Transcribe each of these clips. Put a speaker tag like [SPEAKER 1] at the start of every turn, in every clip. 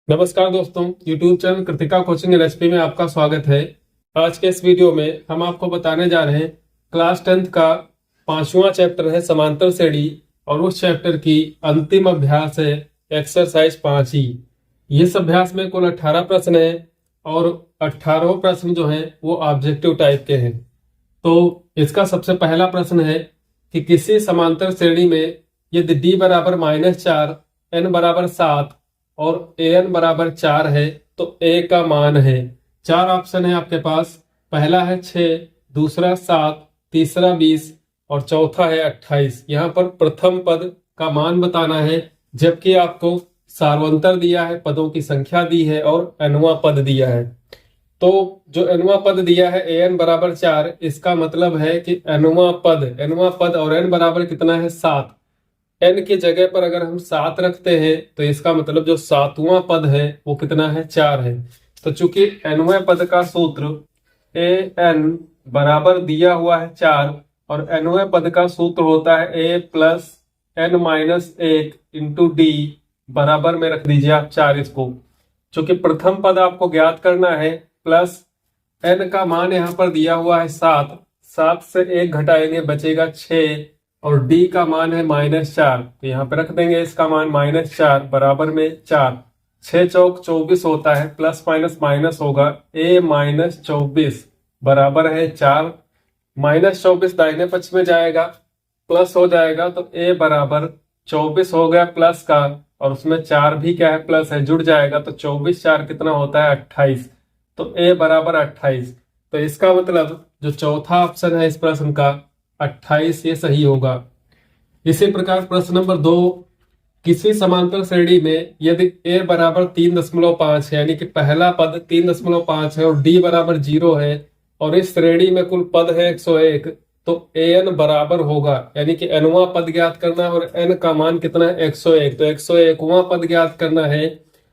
[SPEAKER 1] नमस्कार दोस्तों, YouTube channel Kritika coaching recipe में आपका स्वागत है। आज के इस वीडियो में हम आपको बताने जा रहे हैं क्लास 10th का 5वां चैप्टर है समांतर श्रेणी और उस चैप्टर की अंतिम अभ्यास है एक्सरसाइज 5E। इस अभ्यास में कुल 18 प्रश्न है और 18 प्रश्न जो है वो ऑब्जेक्टिव टाइप के हैं। तो इसका सबसे पहला प्रश्न है कि किसी समांतर श्रेणी में यदि d बराबर -4 n बराबर 7 और an बराबर 4 है तो a का मान है। चार ऑप्शन है आपके पास। पहला है 6, दूसरा 7, तीसरा 20 और चौथा है 28। यहाँ पर प्रथम पद का मान बताना है, जबकि आपको सार्वंतर दिया है, पदों की संख्या दी है और nवां पद दिया है। तो जो nवां पद दिया है an बराबर 4, इसका मतलब है कि nवां पद और n बराबर कितना है 7। n की जगह पर अगर हम 7 रखते हैं तो इसका मतलब जो 7वां पद है वो कितना है 4 है। तो चूंकि nवें पद का सूत्र an बराबर दिया हुआ है 4 और nवें पद का सूत्र होता है a plus n-1 into D, बराबर में रख दीजिए आप 4 इसको। चूंकि प्रथम पद आपको ज्ञात करना है, प्लस n का मान यहाँ पर दिया हुआ है 7, 7 से 1 घटाएंगे बचेगा 6 और d का मान है -4, तो यहाँ पे रख देंगे इसका मान -4 बराबर में 4। 6 चौक 24 होता है, प्लस माइनस माइनस होगा, a-24 बराबर है 4। -24 दाहिने पक्ष में जाएगा, प्लस हो जाएगा, तो a बराबर 24 हो गया प्लस का, और उसमें 4 भी क्या है प्लस है, जुड़ जाएगा, तो 24 4 कितना होता है 28। तो a बराबर 28। तो इसका मतलब जो चौथा ऑप्शन है इस प्रश्न का 28 ये सही होगा। इसी प्रकार प्रश्न नंबर 2, किसी समांतर श्रेणी में यदि a बराबर 3.5 है, यानी कि पहला पद 3.5 है और d बराबर 0 है और इस श्रेणी में कुल पद है 101, तो an बराबर होगा, यानी कि nवां पद ज्ञात करना है और n का मान कितना है 101, तो 101वां पद ज्ञात करना है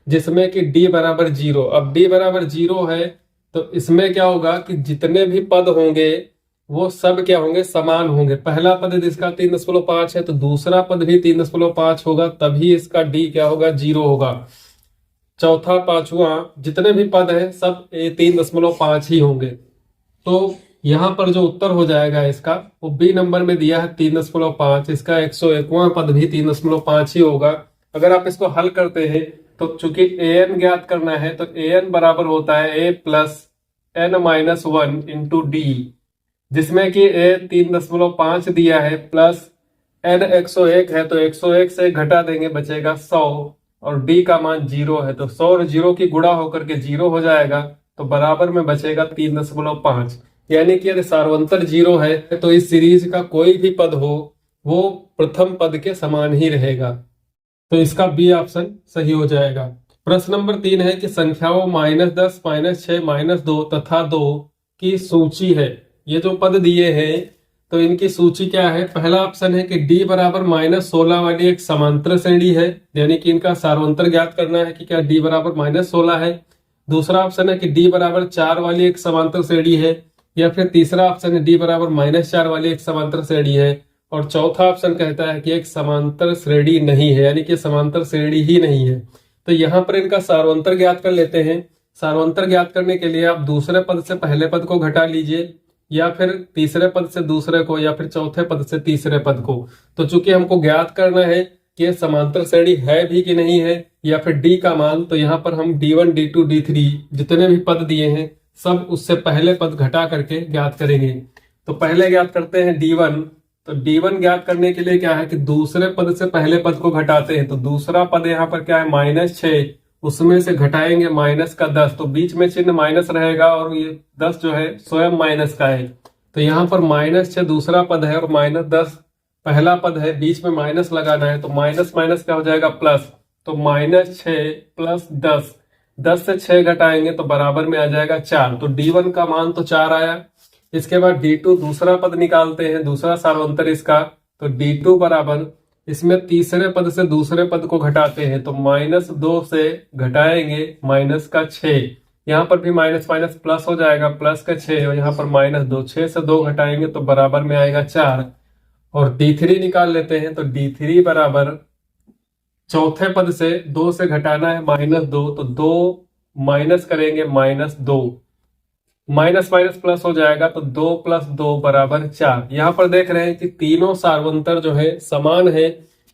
[SPEAKER 1] जिसमें कि d बराबर 0। अब d बराबर 0 है तो इसमें क्या होगा कि जितने भी पद होंगे वो सब क्या होंगे, समान होंगे। पहला पद यदि इसका 3.5 है तो दूसरा पद भी 3.5 होगा, तभी इसका डी क्या होगा 0 होगा। चौथा पांचवा जितने भी पद हैं सब 3.5 ही होंगे। तो यहाँ पर जो उत्तर हो जाएगा इसका वो बी नंबर में दिया है 3.5, इसका 101वां पद भी 3.5 ही होगा। अगर आप इसको हल करते हैं तो चूंकि an ज्ञात करना है तो an बराबर होता है a plus n-1 into D, जिसमें कि a 3.5 दिया है प्लस n 101 है, तो 101 से घटा देंगे बचेगा 100 और d का मान 0 है, तो 100 और 0 की गुणा होकर के 0 हो जाएगा, तो बराबर में बचेगा 3.5। यानी कि यदि सार्वंतर 0 है तो इस सीरीज का कोई भी पद हो वो प्रथम पद के समान ही रहेगा। तो इसका बी ऑप्शन सही हो जाएगा। प्रश्न नंबर 3 है कि संख्याओं -10, -6, -2 तथा 2 की सूची है। ये जो पद दिए हैं तो इनकी सूची क्या है। पहला ऑप्शन है कि d बराबर -16 वाली एक समांतर श्रेणी है, यानी कि इनका सार्वंतर ज्ञात करना है कि क्या d बराबर -16 है। दूसरा ऑप्शन है कि d बराबर 4 वाली एक समांतर श्रेणी है, या फिर तीसरा ऑप्शन है d बराबर -4 वाली एक समांतर श्रेणी है, और चौथा ऑप्शन कहता है कि एक समांतर श्रेणी नहीं है, यानी कि समांतर श्रेणी ही नहीं है। तो यहाँ पर इनका सार्वंतर ज्ञात कर लेते हैं। सार्वंतर ज्ञात करने के लिए आप दूसरे पद से पहले पद को घटा लीजिए, या फिर तीसरे पद से दूसरे को, या फिर चौथे पद से तीसरे पद को। तो चूंकि हमको ज्ञात करना है कि समांतर श्रेणी है भी कि नहीं है, या फिर डी का मान, तो यहाँ पर हम d1 d2 d3 जितने भी पद दिए हैं सब उससे पहले पद घटा करके ज्ञात करेंगे। तो पहले ज्ञात करते हैं d1। तो d1 ज्ञात करने के लिए क्या है कि दूसरे पद से पहले पद को घटाते हैं। तो दूसरा पद यहाँ पर क्या है -6, उसमें से घटाएंगे माइनस का 10, तो बीच में चिन्ह माइनस रहेगा और ये 10 जो है स्वयं माइनस का है। तो यहाँ पर -6 दूसरा पद है और -10 पहला पद है, बीच में माइनस लगाना है, तो माइनस माइनस क्या हो जाएगा प्लस, तो -6 प्लस 10, 10 से 6 घटाएंगे तो बराबर में आ जाएगा 4। तो d1 का मान तो 4 आया। इसके बाद d2 दूसरा पद निकालते हैं, दूसरा सार्वंतर इसका, तो d2 बराबर, इसमें तीसरे पद से दूसरे पद को घटाते हैं, तो -2 से घटाएंगे माइनस का 6, यहाँ पर भी माइनस माइनस प्लस हो जाएगा, प्लस का 6 और यहाँ पर -2, 6 से 2 घटाएंगे तो बराबर में आएगा 4। और d3 निकाल लेते हैं, तो d3 बराबर चौथे पद से 2 से घटाना है -2, तो 2 माइनस करेंगे -2, माइनस माइनस प्लस हो जाएगा, तो 2 + 2 = 4। यहाँ पर देख रहे हैं कि तीनों सार्वंतर जो है समान है।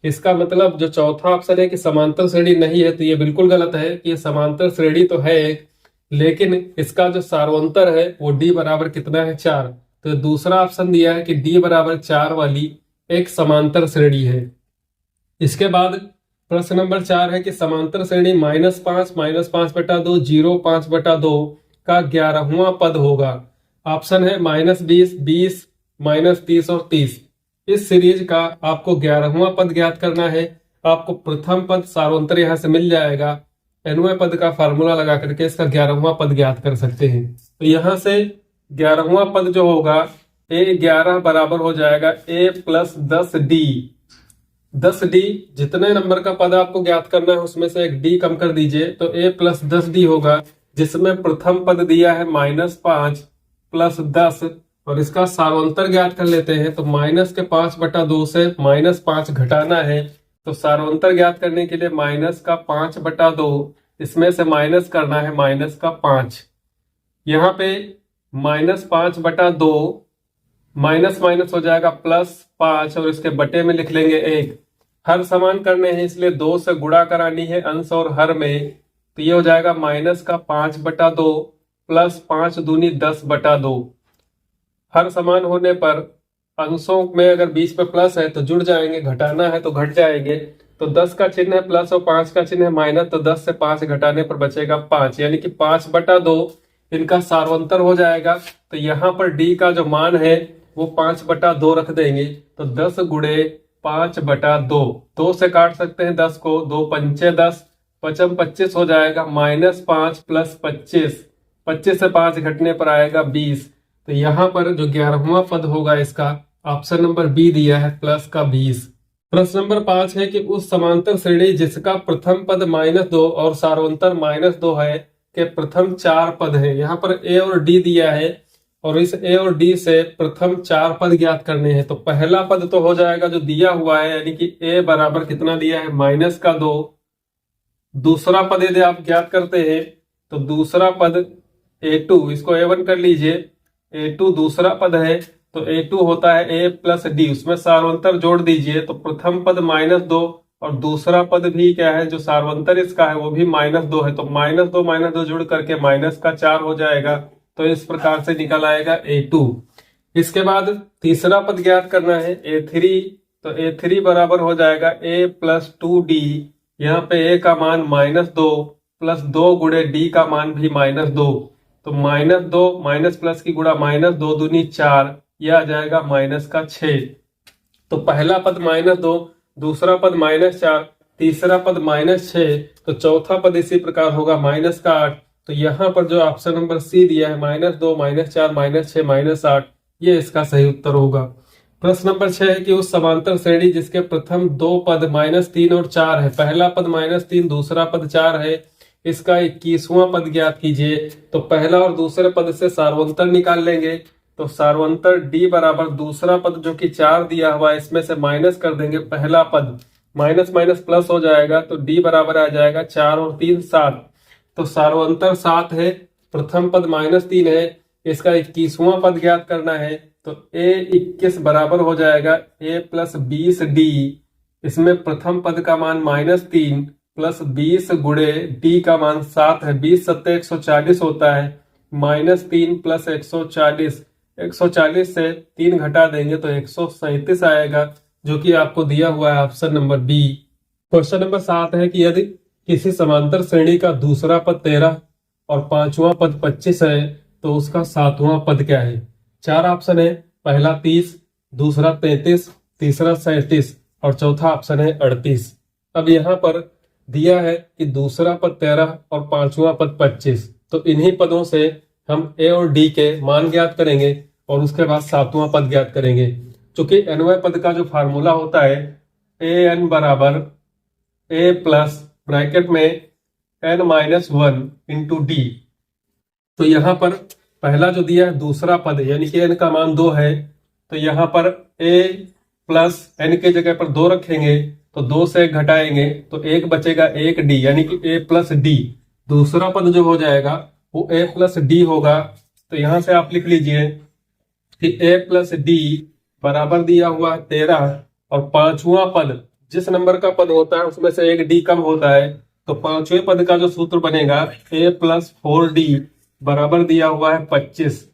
[SPEAKER 1] इसका मतलब जो चौथा ऑप्शन है कि समांतर श्रेणी नहीं है, तो ये बिल्कुल गलत है कि ये समांतर श्रेणी तो है एक, लेकिन इसका जो सार्वंतर है वो d बराबर कितना है 4। तो दूसरा ऑप्शन दिया है कि d बराबर 4 वाली एक समांतर श्रेणी है। इसके बाद प्रश्न नंबर 4 है कि समांतर श्रेणी -5 -5/2 0 5/2 का 11वां पद होगा। ऑप्शन है -20 20 -30 और 30। इस सीरीज का आपको 11वां पद ज्ञात करना है। आपको प्रथम पद सार्वंतर यहां से मिल जाएगा। nवें पद का फार्मूला लगा करके इसका 11वां पद ज्ञात कर सकते हैं। तो यहां से 11वां पद जो होगा a11 बराबर हो जाएगा a + 10d। 10d जितने नंबर का पद आपको ज्ञात करना है उसमें से एक d कम कर दीजिए, तो a + 10d होगा, जिसमें प्रथम पद दिया है -5 + 10 और इसका सार्वंतर ज्ञात कर लेते हैं। तो -5/2 से -5 घटाना है, तो सार्वंतर ज्ञात करने के लिए -5/2 इसमें से माइनस करना है -5। यहाँ पे -5/2 माइनस माइनस हो जाएगा +5 और इसके बटे में लिख लेंगे 1। हर समान करने हैं इसलिए 2 से गुणा करानी है अंश और हर में, तो ये हो जाएगा -5/2 + 5 दूनी 10/2। हर समान होने पर अंशों में अगर बीच में प्लस है तो जुड़ जाएंगे, घटाना है तो घट जाएंगे। तो 10 का चिन्ह है प्लस और 5 का चिन्ह है माइनस, तो 10 से 5 घटाने पर बचेगा 5, यानी कि 5/2 इनका सार्वंतर हो जाएगा। तो यहाँ पर d का जो मान है वो 5/2 रख देंगे, तो 10 × 5/2। 2 से काट सकते हैं 10 को, 2 पंचे 10, 5 25 हो जाएगा, -5 + 25, 25 से 5 घटने पर आएगा 20। तो यहाँ पर जो 11वां पद होगा इसका ऑप्शन नंबर बी दिया है +20। प्रश्न नंबर 5 है कि उस समांतर श्रेणी जिसका प्रथम पद -2 और सार्वंतर -2 है के प्रथम 4 पद है। यहाँ पर a और d दिया है और इस a और d से प्रथम 4 पद ज्ञात करने हैं। तो पहला पद तो हो जाएगा जो दिया हुआ है, यानी कि a बराबर कितना दिया है -2। दूसरा पद यदि आप ज्ञात करते हैं तो दूसरा पद a2, इसको a1 कर लीजिए, a2 दूसरा पद है, तो a2 होता है a + d, उसमें सार्वंतर जोड़ दीजिए। तो प्रथम पद -2 और दूसरा पद भी क्या है जो सार्वंतर इसका है वो भी -2 है, तो -2 -2 जुड़ करके -4 हो जाएगा। तो इस प्रकार से निकल आएगा a2। इसके बाद तीसरा पद ज्ञात करना है a3, तो a3 बराबर हो जाएगा a + 2d। यहाँ पे a का मान -2 + 2 × d का मान भी -2, तो -2 माइनस प्लस की गुणा -2 दूनी 4, यह आ जाएगा -6। तो पहला पद -2, दूसरा पद -4, तीसरा पद -6, तो चौथा पद इसी प्रकार होगा -8। तो यहाँ पर जो ऑप्शन नंबर सी दिया है -2 -4 -6 -8, ये इसका सही उत्तर होगा। प्रश्न नंबर 6 है कि उस समांतर श्रेणी जिसके प्रथम 2 पद -3 और 4 है, पहला पद -3 दूसरा पद 4 है, इसका 21वां पद ज्ञात कीजिए। तो पहला और दूसरे पद से सार्वंतर निकाल लेंगे, तो सार्वंतर d बराबर दूसरा पद जो कि 4 दिया हुआ है इसमें से माइनस कर देंगे पहला पद, माइनस माइनस प्लस हो जाएगा, तो d बराबर आ जाएगा 4 और 3 7। तो सार्वंतर 7 है, प्रथम पद -3 है, इसका 21वां पद ज्ञात करना है। तो a 21 बराबर हो जाएगा a + 20d, इसमें प्रथम पद का मान -3 + 20 × d का मान 7 है, 20 7 140 होता है, -3 + 140, 140 से 3 घटा देंगे तो 137 आएगा, जो कि आपको दिया हुआ है option number B. Question number 7 है कि यदि किसी समांतर श्रेणी का दूसरा पद 13 और पांचवा पद 25 है तो उसका 7वां पद क्या है। 4 ऑप्शन है, पहला 30, दूसरा 33, तीसरा 37 और चौथा ऑप्शन है 38। अब यहाँ पर दिया है कि दूसरा पद 13 और पांचवा पद 25, तो इन्हीं पदों से हम a और d के मान ज्ञात करेंगे और उसके बाद 7वां पद ज्ञात करेंगे। चूंकि nवें पद का जो फार्मूला होता है an बराबर a प्लस ब्रैकेट में n-1 इंटू d। तो यहाँ पर पहला जो दिया है दूसरा पद यानी कि n का मान 2 है, तो यहाँ पर a प्लस n के जगह पर 2 रखेंगे, तो 2 से 1 घटाएंगे तो 1 बचेगा 1d, यानी कि a प्लस डी। दूसरा पद जो हो जाएगा वो a प्लस डी होगा। तो यहां से आप लिख लीजिए कि a प्लस डी बराबर दिया हुआ 13, और पांचवा पद जिस नंबर का पद होता है उसमें से एक डी कम होता है, तो पांचवें पद का जो सूत्र बनेगा a प्लस 4d बराबर दिया हुआ है 25।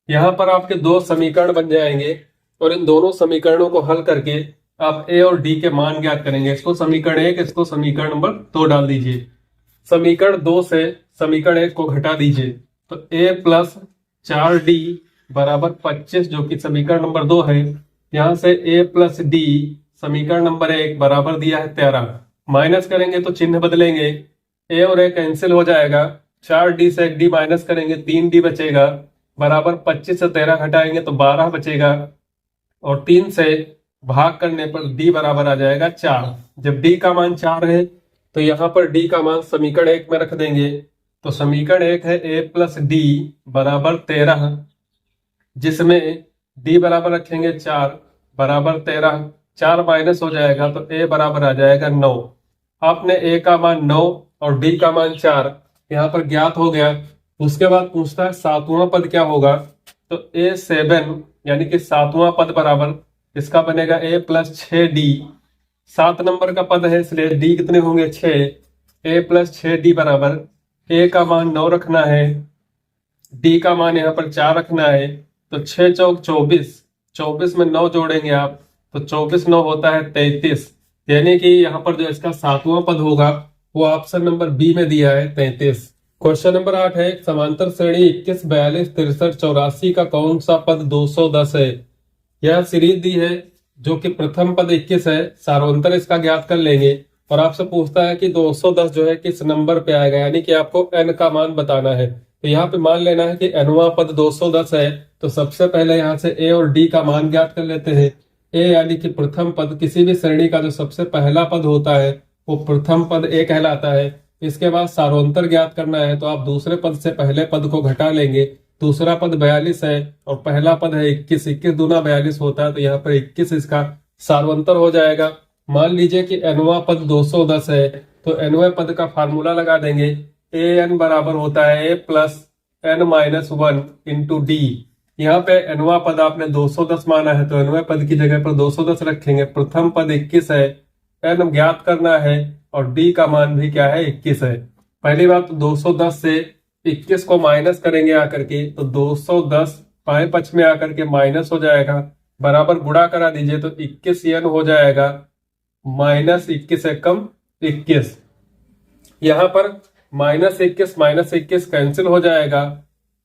[SPEAKER 1] यहाँ पर आपके दो समीकरण बन जाएंगे और इन दोनों समीकरणों को हल करके आप a और d के मान ज्ञात करेंगे। इसको समीकरण 1, इसको समीकरण नंबर 2 डाल दीजिए। समीकरण 2 से समीकरण 1 को घटा दीजिए तो a प्लस 4d बराबर 25, जो कि समीकरण नंबर 2 है। यहां से a प्लस डी समीकरण नंबर 1 बराबर दिया है 13। माइनस करेंगे तो चिन्ह बदलेंगे, a और a कैंसिल हो जाएगा, 4d से 1d माइनस करेंगे 3d बचेगा, बराबर 25 से 13 घटाएंगे तो 12 बचेगा, और 3 से भाग करने पर d बराबर आ जाएगा 4। जब d का मान 4 है तो यहाँ पर d का मान समीकरण 1 में रख देंगे। तो समीकरण 1 है a प्लस डी बराबर 13, जिसमें d बराबर रखेंगे 4 बराबर 13, 4 माइनस हो जाएगा तो a बराबर आ जाएगा 9। आपने a का मान 9 और d का मान 4 यहाँ पर ज्ञात हो गया। उसके बाद पूछता है सातवां पद क्या होगा, तो a7 यानी कि सातवां पद बराबर इसका बनेगा a प्लस 6d। 7 नंबर का पद है इसलिए d कितने होंगे 6, a प्लस 6d बराबर a का मान 9 रखना है, d का मान यहाँ पर 4 रखना है, तो 6 चौक 24, 24 में 9 जोड़ेंगे आप तो 24 9 होता है 33, यानी कि यहाँ पर जो इसका सातवां पद होगा वो ऑप्शन नंबर बी में दिया है 33। क्वेश्चन नंबर 8 है समांतर श्रेणी 21 42 63 84 का कौन सा पद 210 है। यह सीरीज दी है जो कि प्रथम पद 21 है, सार्वंतर इसका ज्ञात कर लेंगे, और आपसे पूछता है कि 210 जो है किस नंबर पे आएगा, यानी कि आपको n का मान बताना है। तो यहाँ पे मान लेना है कि nवां पद 210 है, तो सबसे पहले यहाँ से a और d का मान ज्ञात कर लेते हैं। a यानी कि प्रथम पद, किसी भी श्रेणी का जो सबसे पहला पद होता है वो प्रथम पद a कहलाता है। इसके बाद सार्वंतर ज्ञात करना है तो आप दूसरे पद से पहले पद को घटा लेंगे। दूसरा पद 42 है और पहला पद है 21, 21 दूना 42 होता है, तो यहाँ पर 21 इसका सार्वंतर हो जाएगा। मान लीजिए कि nवां पद 210 है, तो nवें पद का फार्मूला लगा देंगे, an बराबर होता है a plus n minus 1 into D. यहाँ पे nवां पद आपने 210 माना है तो nवें पद की जगह पर 210 रखेंगे। प्रथम पद 21 है, n ज्ञात करना है और d का मान भी क्या है 21 है। पहली बात तो 210 से 21 को माइनस करेंगे आकर के, तो 210 बाएं पक्ष में आकर के माइनस हो जाएगा, बराबर गुणा करा दीजिए तो 21 n हो जाएगा, माइनस 21 से कम 21। यहाँ पर माइनस 21 कैंसिल हो जाएगा,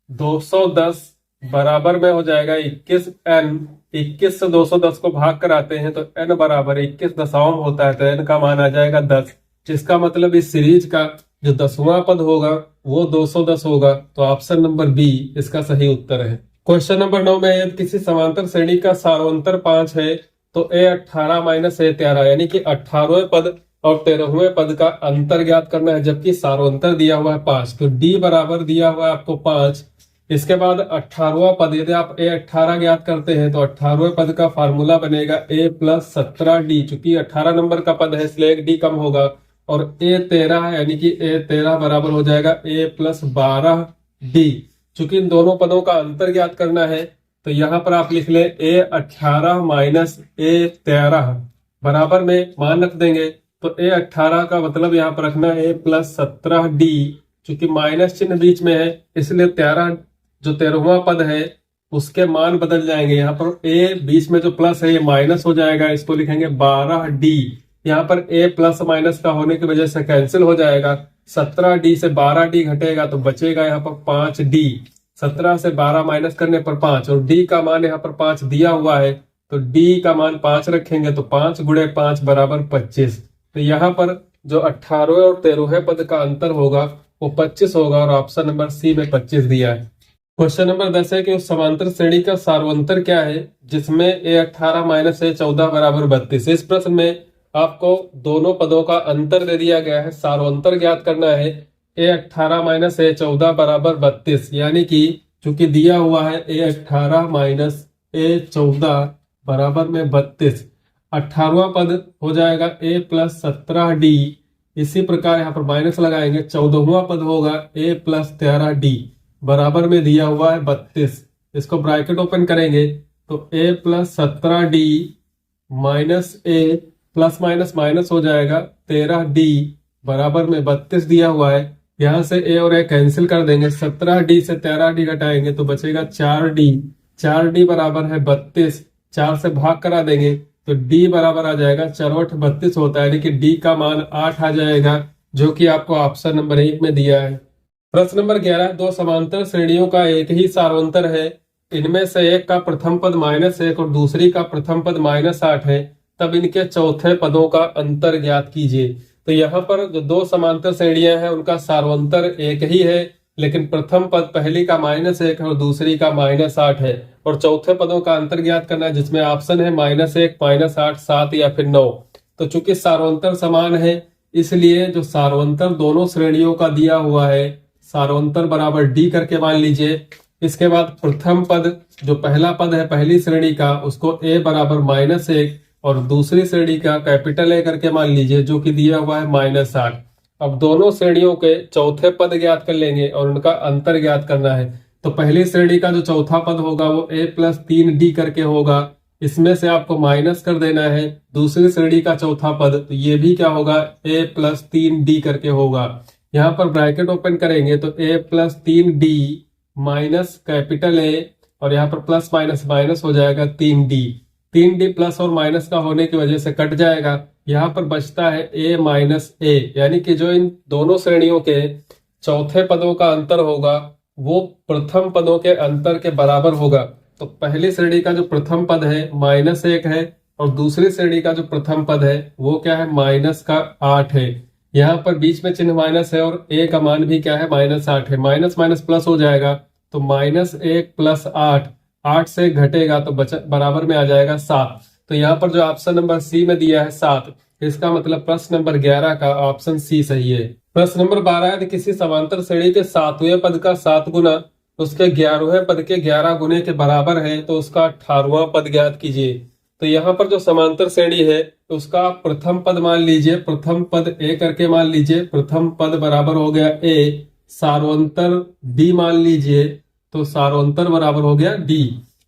[SPEAKER 1] 210 बराबर में हो जाएगा 21n। 21 से 210 को भाग कराते हैं तो n बराबर 21 दशमलव होता है, तो n का मान आ जाएगा 10, जिसका मतलब इस सीरीज का जो 10वां पद होगा वो 210 होगा। तो ऑप्शन नंबर बी इसका सही उत्तर है। क्वेश्चन नंबर 9 में यदि किसी समांतर श्रेणी का सार्वंतर 5 है तो a 18 माइनस a 13, यानी कि 18वें पद और 13वें पद का अंतर ज्ञात करना है, जबकि सार्वंतर दिया हुआ है 5। तो d बराबर दिया हुआ है आपको 5। इसके बाद 18वां पद, यदि आप a 18 ज्ञात करते हैं तो 18वें पद का फार्मूला बनेगा a प्लस 17d। चूंकि 18 नंबर का पद है इसलिए एक d कम होगा, और a 13 है यानी कि a 13 बराबर हो जाएगा a प्लस 12d। चूंकि इन दोनों पदों का अंतर ज्ञात करना है तो यहाँ पर आप लिख ले a 18 माइनस a 13 बराबर में मान रख देंगे, तो a 18 का मतलब यहाँ पर रखना है a प्लस 17d। चूंकि माइनस चिन्ह बीच में है इसलिए 13 जो 13वां पद है उसके मान बदल जाएंगे। यहाँ पर a बीच में जो प्लस है ये माइनस हो जाएगा, इसको लिखेंगे 12d। यहाँ पर a प्लस माइनस का होने की वजह से कैंसिल हो जाएगा, 17d से 12d घटेगा तो बचेगा यहाँ पर 5d। 17 से 12 माइनस करने पर 5, और d का मान यहाँ पर 5 दिया हुआ है तो d का मान 5 रखेंगे तो 5 गुणे 5 बराबर 25। तो यहाँ पर जो 18वें और 13वें पद का अंतर होगा वो 25 होगा, और ऑप्शन नंबर सी में 25 दिया है। क्वेश्चन नंबर 10 है कि उस समांतर श्रेणी का सार्वंतर क्या है जिसमें a 18 माइनस a 14 बराबर 32। इस प्रश्न में आपको दोनों पदों का अंतर दे दिया गया है, सार्वंतर ज्ञात करना है। a 18 माइनस a 14 बराबर 32, यानी कि चूंकि दिया हुआ है a 18 माइनस a 14 बराबर में 32। 18वां पद हो जाएगा a प्लस 17d। इसी प्रकार यहाँ पर माइनस लगाएंगे, 14वां पद होगा a प्लस 13d, बराबर में दिया हुआ है 32। इसको ब्रैकेट ओपन करेंगे तो a plus 17d minus a plus minus minus हो जाएगा 13d, बराबर में 32 दिया हुआ है। यहाँ से a और a कैंसिल कर देंगे, 17d से 13d घटाएंगे तो बचेगा 4d। 4d बराबर है 32, 4 से भाग करा देंगे तो d बराबर आ जाएगा 4 32 होता है, यानी कि d का मान 8 आ जाएगा, जो कि आपको ऑप्शन नंबर 1 में दिया है। प्रश्न नंबर 11, दो समांतर श्रेणियों का एक ही सारवंतर है, इनमें से एक का प्रथम पद -1 और दूसरी का प्रथम पद -8 है, तब इनके चौथे पदों का अंतर ज्ञात कीजिए। तो यहाँ पर जो दो समांतर श्रेणियां हैं उनका सारवंतर एक ही है, लेकिन प्रथम पद पहली का -1 है और दूसरी का -8 है, और चौथे पदों का अंतर ज्ञात करना है, जिसमें ऑप्शन है -1, -8, 7 या फिर 9। तो चूंकि सारवंतर समान है, इसलिए जो सारवंतर दोनों श्रेणियों का दिया हुआ है, सारवंतर बराबर d करके मान लीजिए। इसके बाद प्रथम पद जो पहला पद है पहली श्रेणी का, उसको a बराबर -1 और दूसरी श्रेणी का कैपिटल A करके मान लीजिए, जो कि दिया हुआ है -8। अब दोनों श्रेणियों के चौथे पद ज्ञात कर लेंगे और उनका अंतर ज्ञात करना है। तो पहली श्रेणी का जो चौथा पद होगा वो a प्लस 3d करके होगा, इसमें से आपको माइनस कर देना है। दूसरी श्रेणी का चौथा पद, तो ये भी क्या होगा, a प्लस 3d करके होगा। यहाँ पर ब्रैकेट ओपन करेंगे तो a plus 3d minus capital A, और यहाँ पर प्लस माइनस माइनस हो जाएगा 3d। 3d प्लस और माइनस का होने की वजह से कट जाएगा। यहाँ पर बचता है a माइनस a, यानी कि जो इन दोनों श्रेणियों के चौथे पदों का अंतर होगा वो प्रथम पदों के अंतर के बराबर होगा। तो पहली श्रेणी का जो प्रथम पद है -1 है, और दूसरी श्रेणी का जो प्रथम पद है वो क्या है, -8 है। यहाँ पर बीच में चिन्ह माइनस है और a का मान भी क्या है, -8 है। माइनस माइनस प्लस हो जाएगा, तो -1 प्लस 8, 8 से घटेगा तो बराबर में आ जाएगा 7। तो यहाँ पर जो ऑप्शन नंबर सी में दिया है 7, इसका मतलब प्रश्न नंबर 11 का ऑप्शन सी सही है। प्रश्न नंबर 12, यदि किसी समांतर श्रेणी के 7वें पद का 7 गुना उसके 11वें पद के 11 गुने के बराबर है, तो उसका 18वां पद ज्ञात कीजिए। तो यहाँ पर जो समांतर श्रेणी है उसका प्रथम पद मान लीजिए, प्रथम पद a करके मान लीजिए, प्रथम पद बराबर हो गया a, सारवंतर d मान लीजिए, तो सारवंतर बराबर हो गया d।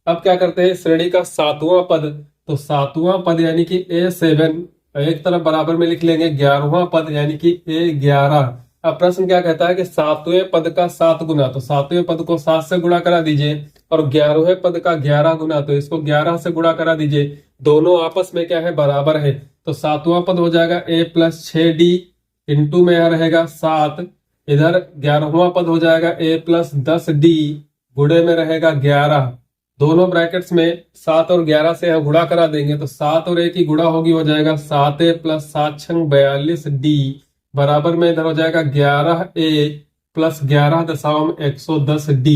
[SPEAKER 1] अब क्या करते हैं, श्रेणी का 7वां पद, तो 7वां पद यानी कि a7 एक तरफ बराबर में लिख लेंगे, 11वां पद यानी कि a11। अब प्रश्न क्या कहता है कि 7वें पद का 7 गुना, तो 7वें पद को 7 से गुणा करा दीजिए, और 11वें पद का 11 गुना, तो इसको 11 से गुणा करा दीजिए। दोनों आपस में क्या है, बराबर है। तो 7वां पद हो जाएगा a प्लस 6d, इंटू में यहाँ रहेगा 7, इधर 11वां पद हो जाएगा a प्लस 10d, गुणे में रहेगा 11। दोनों ब्रैकेट्स में 7 और 11 से हम गुणा करा देंगे, तो 7 और 1 की गुणा होगी, हो जाएगा 7a प्लस 7 छंग 42d, बराबर में इधर हो जाएगा 11a प्लस 11.110d।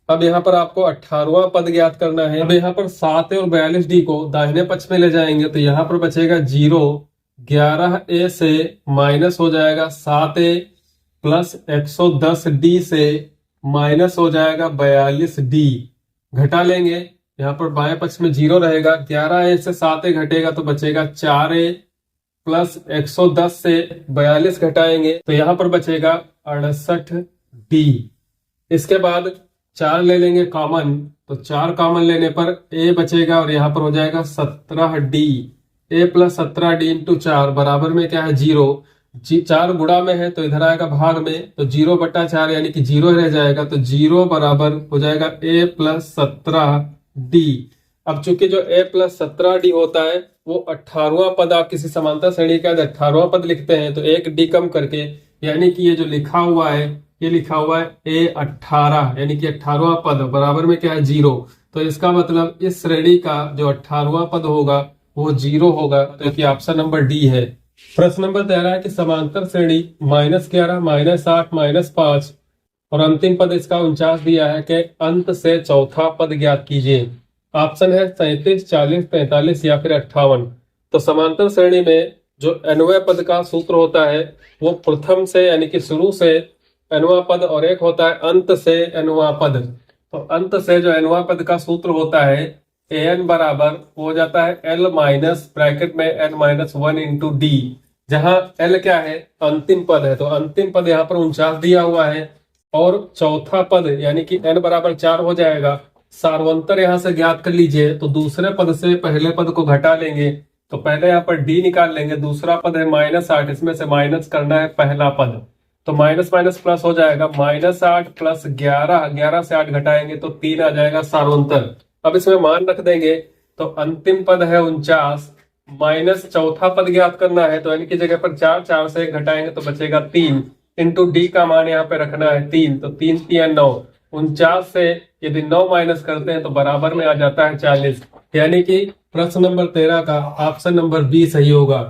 [SPEAKER 1] अब यहाँ पर आपको 18वां पद ज्ञात करना है। अब यहाँ पर 7a और 42d को दाहिने पक्ष में ले जाएंगे, तो यहाँ पर बचेगा 0, 11a से माइनस हो जाएगा 7a प्लस 110d से माइनस हो जाएगा 42d, घटा लेंगे। यहाँ पर बाएं पक्ष में 0 रहेगा, 11a से 7a घटेगा तो बचेगा 4a प्लस 110 से 42 घटाएंगे तो यहाँ पर बचेगा 68d। इसके बाद 4 ले लेंगे कॉमन, तो 4 कॉमन लेने पर a बचेगा और यहाँ पर हो जाएगा 17d। a plus 17d into 4 बराबर में क्या है, 0। 4 गुणा में है तो इधर आएगा भाग में, तो 0/4 यानी कि 0 रह जाएगा, तो 0 बराबर हो जाएगा a प्लस 17d। अब चूंकि जो a प्लस 17d होता है वो 18वां पद, आप किसी समांतर श्रेणी का 18वां पद लिखते हैं तो एक डी कम करके, यानी कि ये जो लिखा हुआ है ये लिखा हुआ है a18, यानी कि 18वां पद बराबर में क्या है, 0। तो इसका मतलब इस श्रेणी का जो 18वां पद होगा वो 0 होगा, तो कि ऑप्शन नंबर डी है। प्रश्न नंबर 13 है कि समांतर श्रेणी -11, -8, -5 और अंतिम पद इसका 49 दिया है कि अंत से चौथा पद ज्ञात कीजिए। ऑप्शन है 37, 40, 43 या फिर 58। तो समांतर श्रेणी में जो nवें पद का सूत्र होता है वो प्रथम से यानी कि शुरू से nवां पद, और एक होता है अंत से nवां पद। तो अंत से जो nवां पद का सूत्र होता है ए एन बराबर हो जाता है एल माइनस ब्रैकेट में N minus one into D, जहां एल क्या है, अंतिम पद है, तो अंतिम पद यहाँ पर 49 दिया हुआ है, और चौथा पद यानी कि एन बराबर 4 हो जाएगा। सार्वंतर यहां से ज्ञात कर लीजिए, तो दूसरे पद से पहले पद को घटा लेंगे, तो पहले यहाँ पर डी निकाल लेंगे, दूसरा पद है -8, इसमें से माइनस करना है पहला पद, तो माइनस माइनस प्लस हो जाएगा, -8 प्लस 11, 11 से 8 घटाएंगे तो 3 आ जाएगा सार्वंतर। अब इसमें मान रख देंगे, तो अंतिम पद है 49 माइनस चौथा पद ज्ञात करना है, तो एन की जगह पर 4, 4 से 1 घटाएंगे तो बचेगा 3 इंटू डी का मान यहाँ पे रखना है 3, तो 3 3 9, 49 से यदि 9 माइनस करते हैं तो बराबर में आ जाता है 40, यानी कि प्रश्न नंबर 13 का ऑप्शन नंबर बी सही होगा।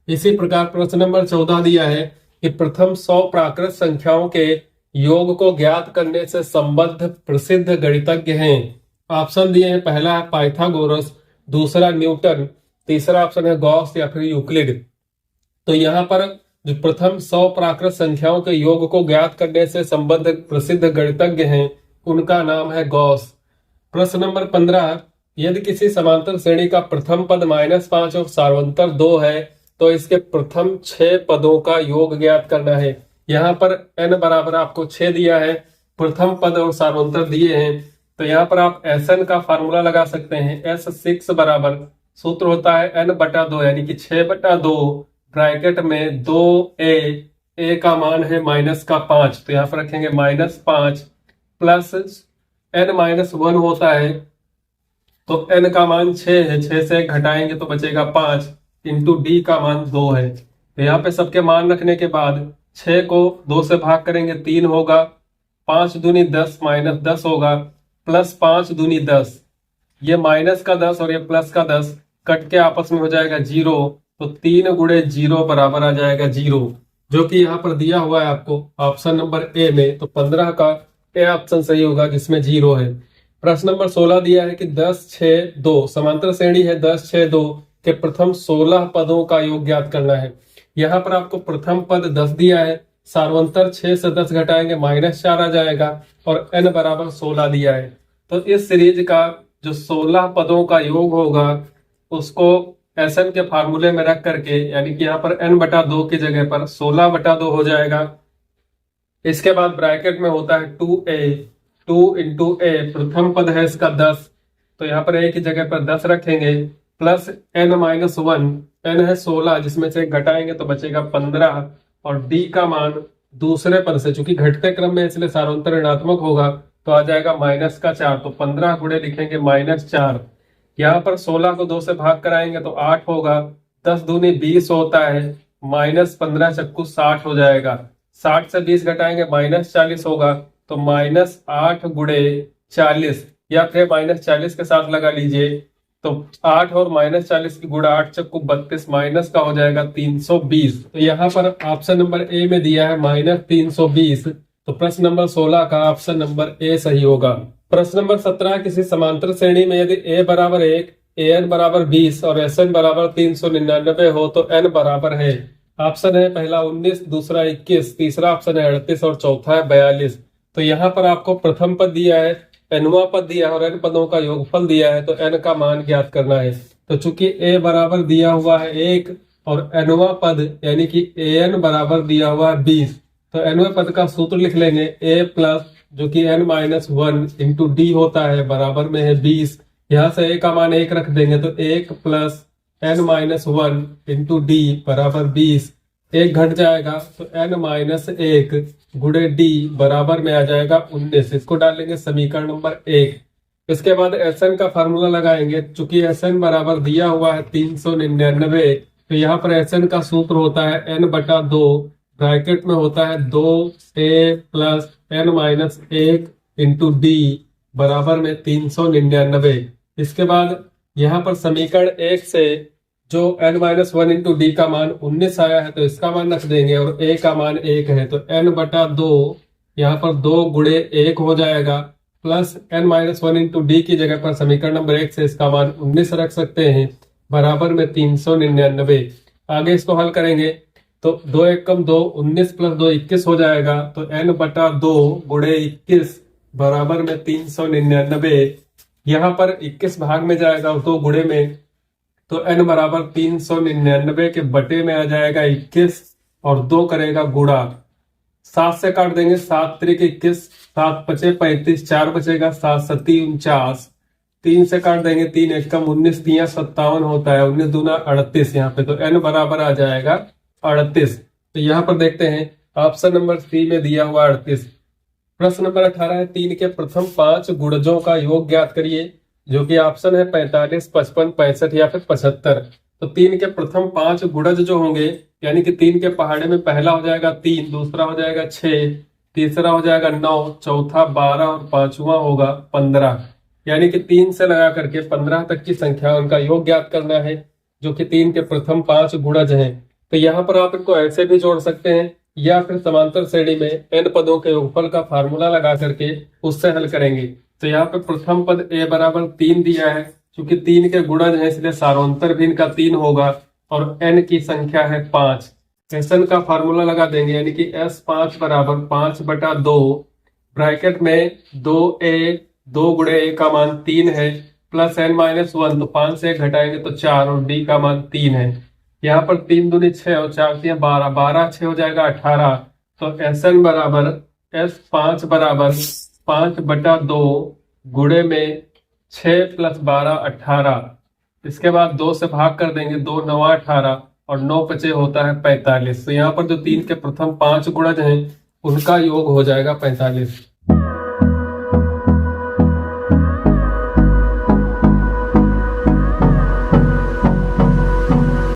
[SPEAKER 1] इसी प्रकार प्रश्न नंबर 14 दिया है कि प्रथम 100 प्राकृत संख्याओं के योग को ज्ञात करने से संबद्ध प्रसिद्ध गणितज्ञ हैं। ऑप्शन दिए हैं, पहला है पाइथागोरस, दूसरा न्यूटन, तीसरा ऑप्शन है गॉस या फिर यूक्लिड। तो यहाँ पर जो प्रथम 100 प्राकृत संख्याओं के योग को ज्ञात करने से संबद्ध प्रसिद्ध गणितज्ञ हैं, उनका नाम है गॉस। प्रश्न नंबर 15, यदि किसी समांतर श्रेणी का प्रथम पद -5 और सार्वंतर 2 है, तो इसके प्रथम 6 पदों का योग ज्ञात करना है। यहाँ पर n बराबर आपको 6 दिया है, प्रथम पद और सार्वंतर दिए हैं, तो यहाँ पर आप Sn का फार्मूला लगा सकते हैं। S6 बराबर सूत्र होता है n/2 यानी कि 6/2 ब्रैकेट में 2a, a का मान है -5, तो यहाँ पर रखेंगे -5 प्लस n-1 होता है, तो n का मान 6 है, 6 से घटाएंगे तो बचेगा 5 इंटू डी का मान 2 है। तो यहाँ पे सबके मान रखने के बाद 6 को 2 से भाग करेंगे 3 होगा, 5 दूनी 10 -10 होगा, प्लस 5 दूनी 10, ये माइनस का 10 और ये प्लस का 10 कट के आपस में हो जाएगा 0, तो 3 गुणे 0 बराबर आ जाएगा 0, जो कि यहाँ पर दिया हुआ है आपको ऑप्शन नंबर ए में। तो 15 का ए ऑप्शन सही होगा जिसमें 0 है। प्रश्न नंबर 16 दिया है कि 10 6 2 समांतर श्रेणी है, 10 6 2 के प्रथम 16 पदों का योग ज्ञात करना है। यहाँ पर आपको प्रथम पद 10 दिया है, सार्वंतर 6 से 10 घटाएंगे -4 आ जाएगा, और n बराबर 16 दिया है। तो इस सीरीज का जो 16 पदों का योग होगा उसको Sn के फार्मूले में रख करके, यानी कि यहाँ पर n/2 की जगह पर 16/2 हो जाएगा। इसके बाद ब्रैकेट में होता है 2a, 2 इंटू a, प्रथम पद है इसका 10, तो यहाँ पर a की जगह पर 10 रखेंगे, प्लस n-1, n है 16 जिसमें से घटाएंगे तो बचेगा 15, और d का मान दूसरे पद से, चूंकि घटते क्रम में इसलिए सार्वंतर ऋणात्मक होगा, तो आ जाएगा -4, तो 15 गुणे लिखेंगे -4, यहाँ पर 16 को 2 से भाग कराएंगे तो 8 होगा, 10 दूनी 20 होता है, -15 चक्कू 60 हो जाएगा, 60 से 20 घटाएंगे -40 होगा, तो -8 गुणे 40, या फिर -40 के साथ लगा लीजिए, तो 8 और -40 की गुणा 8 चक्कू 32, माइनस का हो जाएगा 320। तो यहाँ पर ऑप्शन नंबर ए में दिया है -320, तो प्रश्न नंबर 16 का ऑप्शन नंबर ए सही होगा। प्रश्न नंबर 17, किसी समांतर श्रेणी में यदि a बराबर 1, an बराबर 20 और Sn बराबर 399 हो तो n बराबर है। ऑप्शन है पहला 19, दूसरा 21, तीसरा ऑप्शन है 38 और चौथा है 42। तो यहाँ पर आपको प्रथम पद दिया है, nवां पद दिया है और n पदों का योगफल दिया है, तो n का मान ज्ञात करना है। तो चूंकि a बराबर दिया हुआ है 1 और nवां पद यानी कि an बराबर दिया हुआ है 20, तो nवें पद का सूत्र लिख लेंगे, a प्लस जो कि n-1 इंटू डी होता है बराबर में है 20, यहाँ से a का मान 1 रख देंगे, तो 1 प्लस n-1 इंटू डी बराबर 20, 1 घट जाएगा तो n-1 गुणे डी बराबर में आ जाएगा 19। इसको डालेंगे समीकरण नंबर 1। इसके बाद Sn का फार्मूला लगाएंगे, चूंकि Sn बराबर दिया हुआ है 399, तो यहाँ पर Sn का सूत्र होता है n/2, ब्रैकेट में होता है 2a plus n-1 into D बराबर में 399। इसके बाद यहाँ पर समीकरण 1 से जो n-1 इंटू डी का मान 19 आया है, तो इसका मान रख देंगे, और a का मान 1 है, तो n/2 यहाँ पर 2 गुणे 1 हो जाएगा, प्लस n-1 इंटू डी की जगह पर समीकरण नंबर 1 से इसका मान 19 रख सकते हैं, बराबर में 399। आगे इसको हल करेंगे तो 2 1 कम 2, 19 प्लस 2 21 हो जाएगा, तो n/2 गुणे 21 बराबर में 399। यहाँ पर 21 भाग में जाएगा तो गुणे में, तो n बराबर 399 के बटे में आ जाएगा 21 और 2 करेगा गुणा। 7 से काट देंगे, 7 त्रिक 21, 7 पचे 35, 4 बचेगा, 7 सत्ती 49, 3 से काट देंगे, 3 एकम 19, 3 57 होता है, 19 दूना 38 यहाँ पे, तो n बराबर आ जाएगा 38। तो यहाँ पर देखते हैं ऑप्शन नंबर सी में दिया हुआ 38। प्रश्न नंबर 18 है, 3 के प्रथम 5 गुणजों का योग ज्ञात करिए, जो कि ऑप्शन है 45, 55, 65 या फिर 75। तो 3 के प्रथम 5 गुणज जो होंगे, यानी कि 3 के पहाड़े में पहला हो जाएगा 3, दूसरा हो जाएगा 6, तीसरा हो जाएगा 9, चौथा 12 और पांचवा होगा 15। यानी कि 3 से लगा करके 15 तक की संख्या, उनका योग ज्ञात करना है, जो कि 3 के प्रथम 5 गुणज हैं। तो यहाँ पर आप इनको ऐसे भी जोड़ सकते हैं या फिर समांतर श्रेणी में n पदों के योगफल का फार्मूला लगा करके उससे हल करेंगे। तो यहाँ पे प्रथम पद a बराबर 3 दिया है, क्योंकि 3 के गुणज है इसलिए सारोंतर भी इनका 3 होगा और n की संख्या है 5। एसन का फार्मूला लगा देंगे, यानी कि S5 बराबर 5/2 ब्रैकेट में 2a, 2 गुणे a का मान 3 है, प्लस n-1, तो 5 से घटाएंगे तो 4 और d का मान 3 है। यहाँ पर 3 दूनी 6 और 4 3 12, 12 6 हो जाएगा 18। तो Sn बराबर S5 बराबर 5/2 गुणे में 6 + 12 18। इसके बाद 2 से भाग कर देंगे, 2 9 18 और 9 5 होता है 45। तो यहाँ पर जो 3 के प्रथम 5 गुणज हैं उनका योग हो जाएगा 45।